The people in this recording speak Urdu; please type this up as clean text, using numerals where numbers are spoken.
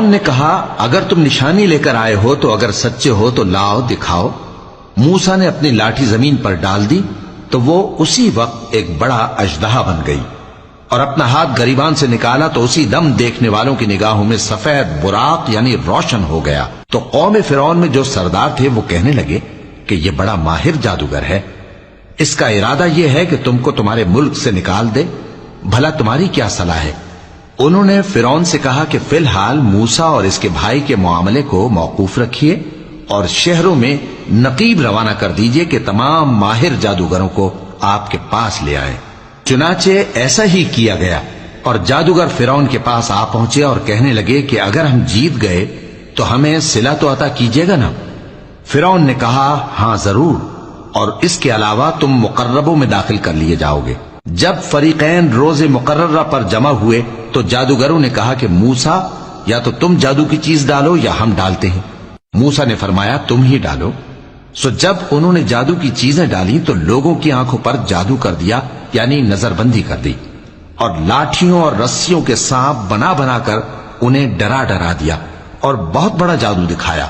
فرعون نے کہا اگر تم نشانی لے کر آئے ہو تو اگر سچے ہو تو لاؤ دکھاؤ۔ موسیٰ نے اپنی لاٹھی زمین پر ڈال دی تو وہ اسی وقت ایک بڑا اژدہا بن گئی، اور اپنا ہاتھ گریبان سے نکالا تو اسی دم دیکھنے والوں کی نگاہوں میں سفید براق یعنی روشن ہو گیا۔ تو قوم فرعون میں جو سردار تھے وہ کہنے لگے کہ یہ بڑا ماہر جادوگر ہے، اس کا ارادہ یہ ہے کہ تم کو تمہارے ملک سے نکال دے، بھلا تمہاری کیا صلاح ہے؟ انہوں نے فرعون سے کہا کہ فی الحال موسیٰ اور اس کے بھائی کے معاملے کو موقوف رکھیے اور شہروں میں نقیب روانہ کر دیجئے کہ تمام ماہر جادوگروں کو آپ کے پاس لے آئیں۔ چنانچہ ایسا ہی کیا گیا، اور جادوگر فرعون کے پاس آ پہنچے اور کہنے لگے کہ اگر ہم جیت گئے تو ہمیں صلہ تو عطا کیجیے گا نا؟ فرعون نے کہا ہاں ضرور، اور اس کے علاوہ تم مقربوں میں داخل کر لیے جاؤ گے۔ جب فریقین روز مقررہ پر جمع ہوئے تو جادوگروں نے کہا کہ موسیٰ یا تو تم جادو کی چیز ڈالو یا ہم ڈالتے ہیں۔ موسیٰ نے فرمایا تم ہی ڈالو۔ سو جب انہوں نے جادو کی چیزیں ڈالی تو لوگوں کی آنکھوں پر جادو کر دیا، یعنی نظر بندی کر دی، اور لاٹھیوں اور رسیوں کے سانپ بنا بنا کر انہیں ڈرا ڈرا دیا اور بہت بڑا جادو دکھایا۔